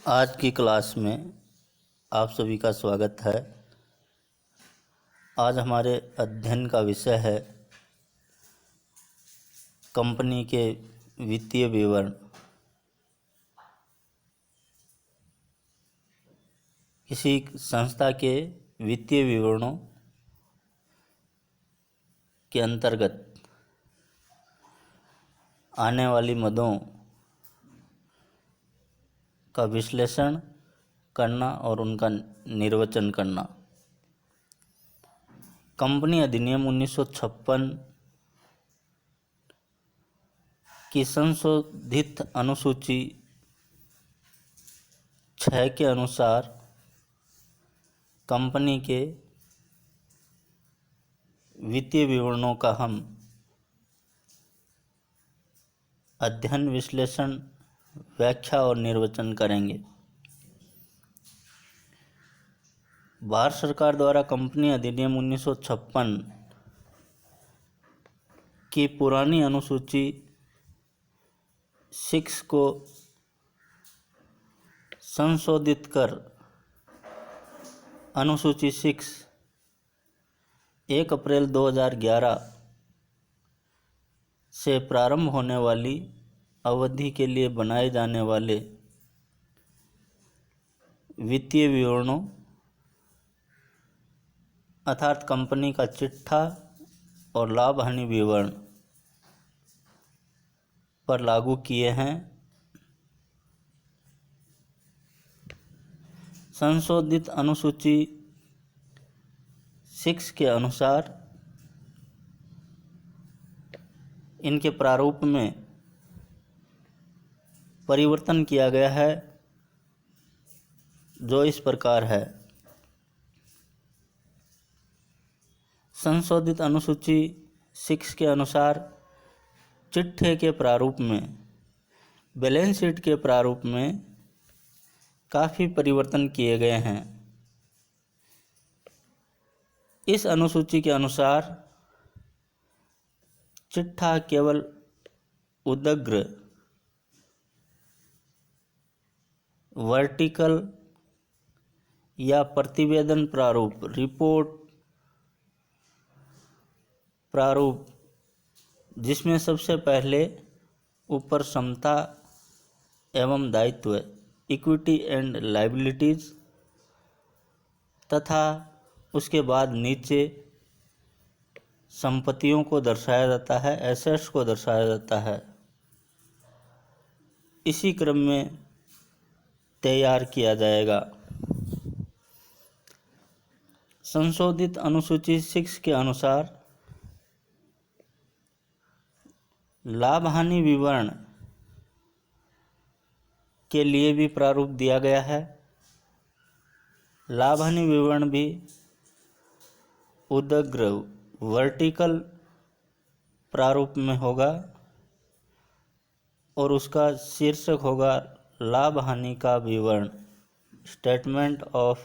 आज की क्लास में आप सभी का स्वागत है। आज हमारे अध्ययन का विषय है कंपनी के वित्तीय विवरण। किसी संस्था के वित्तीय विवरणों के अंतर्गत आने वाली मदों का विश्लेषण करना और उनका निर्वचन करना। कंपनी अधिनियम 1956 की संशोधित अनुसूची 6 के अनुसार कंपनी के वित्तीय विवरणों का हम अध्ययन, विश्लेषण, व्याख्या और निर्वचन करेंगे। भारत सरकार द्वारा कंपनी अधिनियम 1956 की पुरानी अनुसूची 6 को संशोधित कर अनुसूची 6 1 अप्रैल 2011 से प्रारंभ होने वाली अवधि के लिए बनाए जाने वाले वित्तीय विवरणों अर्थात कंपनी का चिट्ठा और लाभ हानि विवरण पर लागू किए हैं। संशोधित अनुसूची 6 के अनुसार इनके प्रारूप में परिवर्तन किया गया है, जो इस प्रकार है। संशोधित अनुसूची 6 के अनुसार चिट्ठे के प्रारूप में बैलेंस शीट के प्रारूप में काफ़ी परिवर्तन किए गए हैं। इस अनुसूची के अनुसार चिट्ठा केवल उदग्र वर्टिकल या प्रतिवेदन प्रारूप रिपोर्ट प्रारूप, जिसमें सबसे पहले ऊपर समता एवं दायित्व इक्विटी एंड लायबिलिटीज तथा उसके बाद नीचे संपत्तियों को दर्शाया जाता है, एसेट्स को दर्शाया जाता है। इसी क्रम में तैयार किया जाएगा। संशोधित अनुसूची 6 के अनुसार लाभ हानि विवरण के लिए भी प्रारूप दिया गया है। लाभ हानि विवरण भी उदग्र वर्टिकल प्रारूप में होगा और उसका शीर्षक होगा लाभ हानि का विवरण, statement of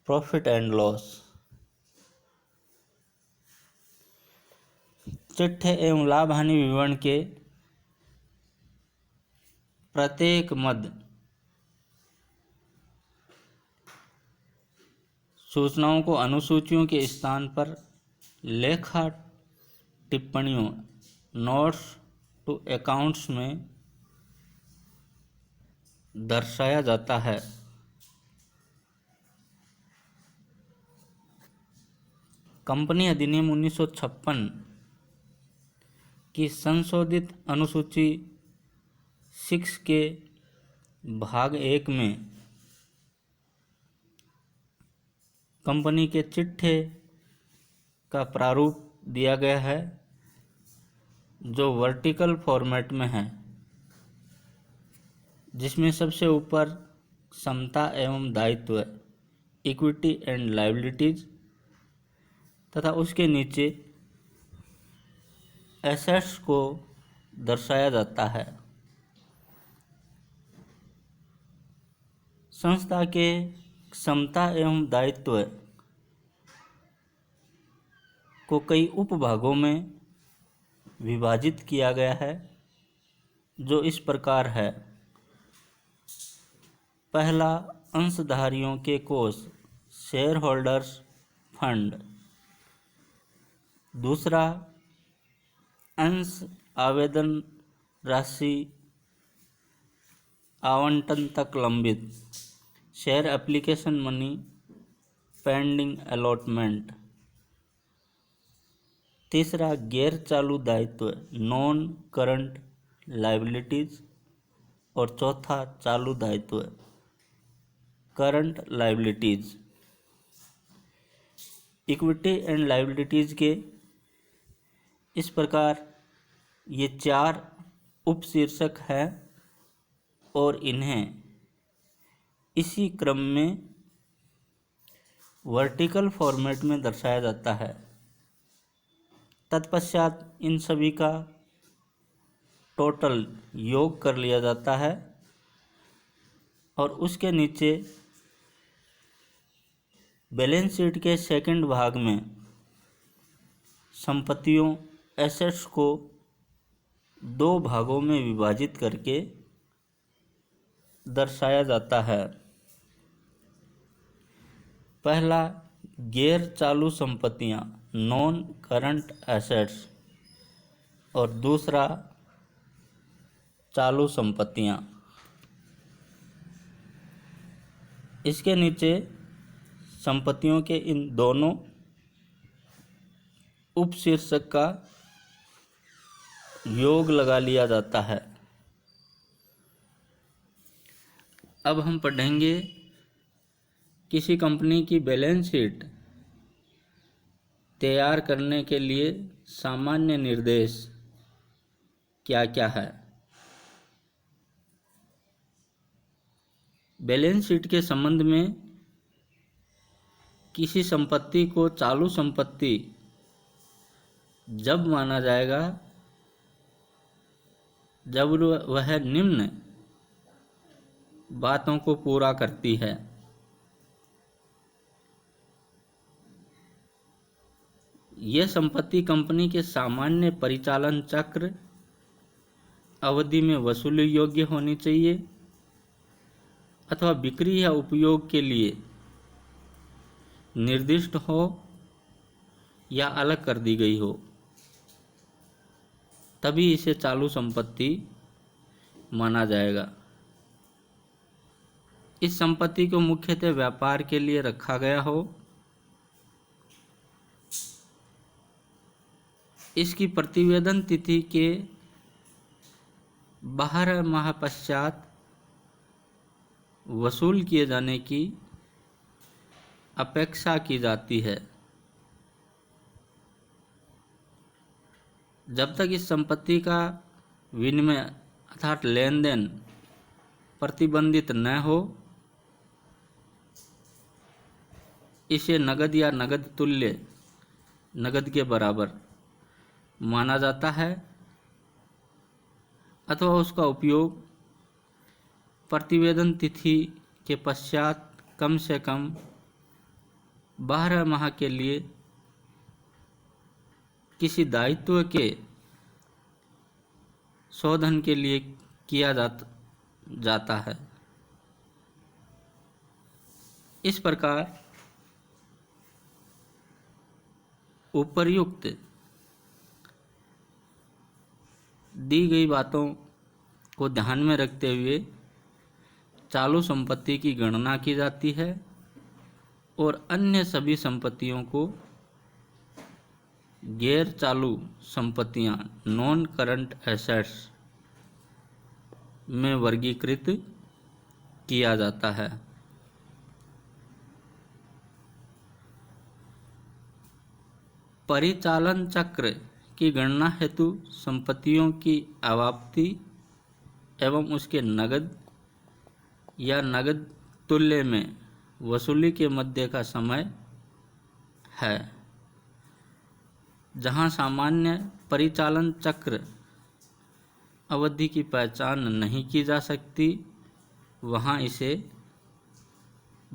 profit and loss. चिट्ठे एवं लाभ हानि विवरण के प्रत्येक मद सूचनाओं को अनुसूचियों के स्थान पर लेखा टिप्पणियों नोट्स टू अकाउंट्स में दर्शाया जाता है। कंपनी अधिनियम 1956 की संशोधित अनुसूची 6 के भाग 1 में कंपनी के चिट्ठे का प्रारूप दिया गया है, जो वर्टिकल फॉर्मेट में है, जिसमें सबसे ऊपर समता एवं दायित्व इक्विटी एंड लायबिलिटीज तथा उसके नीचे एसेट्स को दर्शाया जाता है। संस्था के समता एवं दायित्व को कई उपभागों में विभाजित किया गया है, जो इस प्रकार है। पहला, अंशधारियों के कोष शेयर होल्डर्स फंड। दूसरा, अंश आवेदन राशि आवंटन तक लंबित share application money pending allotment. तीसरा, गैर चालू दायित्व नॉन करंट लायबिलिटीज। और चौथा, चालू दायित्व current liabilities. Equity and liabilities के इस प्रकार ये 4 उपशीर्षक हैं और इन्हें इसी क्रम में वर्टिकल फॉर्मेट में दर्शाया जाता है। तत्पश्चात इन सभी का टोटल योग कर लिया जाता है और उसके नीचे बैलेंस शीट के सेकंड भाग में संपत्तियों एसेट्स को 2 भागों में विभाजित करके दर्शाया जाता है। पहला, गैर चालू संपत्तियां नॉन करंट एसेट्स और दूसरा, चालू संपत्तियां। इसके नीचे संपत्तियों के इन दोनों उपशीर्षक का योग लगा लिया जाता है। अब हम पढ़ेंगे किसी कंपनी की बैलेंस शीट तैयार करने के लिए सामान्य निर्देश क्या क्या है। बैलेंस शीट के संबंध में किसी संपत्ति को चालू संपत्ति जब माना जाएगा जब वह निम्न बातों को पूरा करती है। यह संपत्ति कंपनी के सामान्य परिचालन चक्र अवधि में वसूली योग्य होनी चाहिए अथवा बिक्री या उपयोग के लिए निर्दिष्ट हो या अलग कर दी गई हो, तभी इसे चालू संपत्ति माना जाएगा। इस संपत्ति को मुख्यतः व्यापार के लिए रखा गया हो, इसकी प्रतिवेदन तिथि के 12 माह पश्चात वसूल किए जाने की अपेक्षा की जाती है। जब तक इस संपत्ति का विनिमय अर्थात लेन देन प्रतिबंधित न हो, इसे नगद या नगद तुल्य नगद के बराबर माना जाता है अथवा उसका उपयोग प्रतिवेदन तिथि के पश्चात कम से कम 12 माह के लिए किसी दायित्व के शोधन के लिए किया जाता है। इस प्रकार उपर्युक्त दी गई बातों को ध्यान में रखते हुए चालू संपत्ति की गणना की जाती है और अन्य सभी संपत्तियों को गैर चालू संपत्तियां नॉन करंट एसेट्स में वर्गीकृत किया जाता है। परिचालन चक्र की गणना हेतु संपत्तियों की अवाप्ति एवं उसके नगद या नगद तुल्य में वसूली के मध्य का समय है। जहां सामान्य परिचालन चक्र अवधि की पहचान नहीं की जा सकती, वहां इसे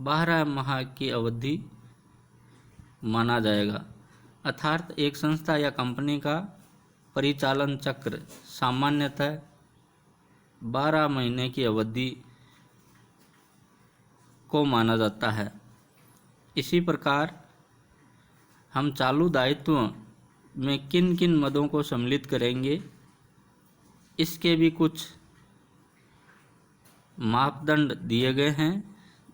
12 माह की अवधि माना जाएगा। अर्थात एक संस्था या कंपनी का परिचालन चक्र सामान्यतः 12 महीने की अवधि को माना जाता है। इसी प्रकार हम चालू दायित्वों में किन किन मदों को सम्मिलित करेंगे, इसके भी कुछ मापदंड दिए गए हैं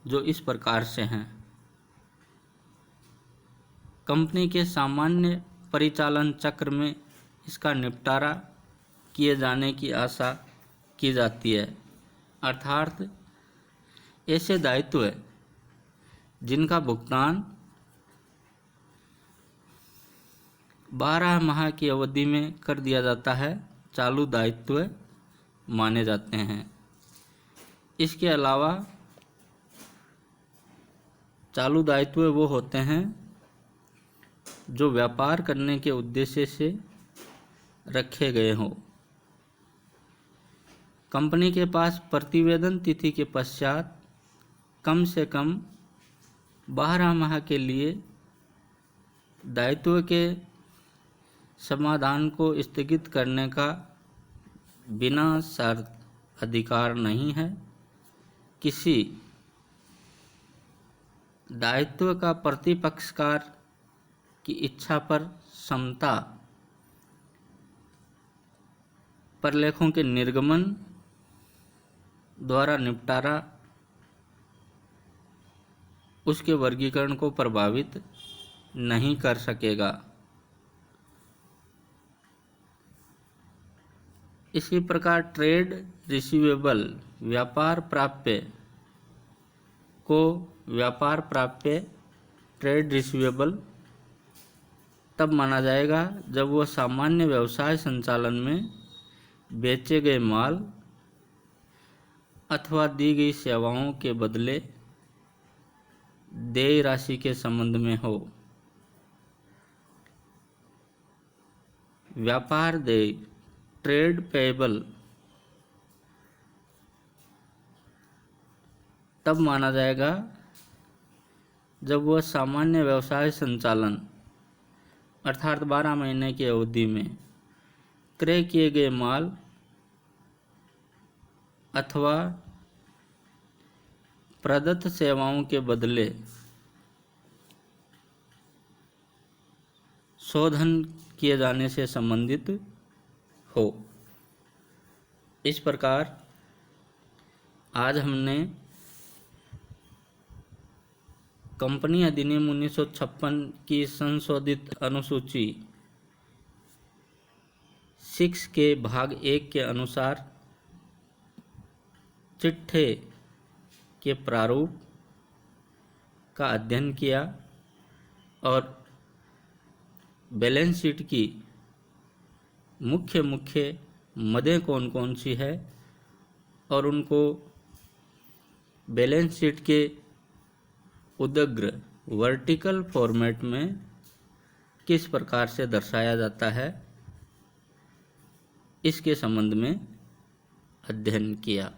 जो इस प्रकार से हैं। कंपनी के सामान्य परिचालन चक्र में इसका निपटारा किए जाने की आशा की जाती है, अर्थात ऐसे दायित्व जिनका भुगतान 12 माह की अवधि में कर दिया जाता है चालू दायित्व माने जाते हैं। इसके अलावा चालू दायित्व वो होते हैं जो व्यापार करने के उद्देश्य से रखे गए हों। कंपनी के पास प्रतिवेदन तिथि के पश्चात कम से कम 12 माह के लिए दायित्व के समाधान को स्थगित करने का बिना शर्त अधिकार नहीं है। किसी दायित्व का प्रतिपक्षकार की इच्छा पर समता प्रलेखों के निर्गमन द्वारा निपटारा उसके वर्गीकरण को प्रभावित नहीं कर सकेगा। इसी प्रकार ट्रेड रिसीवेबल व्यापार प्राप्य को व्यापार प्राप्य ट्रेड रिसीवेबल तब माना जाएगा जब वह सामान्य व्यवसाय संचालन में बेचे गए माल अथवा दी गई सेवाओं के बदले देय राशि के संबंध में हो। व्यापार देय ट्रेड पेएबल तब माना जाएगा जब वह सामान्य व्यवसाय संचालन अर्थात 12 महीने की अवधि में क्रय किए गए माल अथवा प्रदत्त सेवाओं के बदले शोधन किए जाने से संबंधित हो। इस प्रकार आज हमने कंपनी अधिनियम 1956 की संशोधित अनुसूची 6 के भाग 1 के अनुसार चिट्ठे के प्रारूप का अध्ययन किया और बैलेंस शीट की मुख्य मदें कौन कौन सी है और उनको बैलेंस शीट के उदग्र वर्टिकल फॉर्मेट में किस प्रकार से दर्शाया जाता है, इसके संबंध में अध्ययन किया।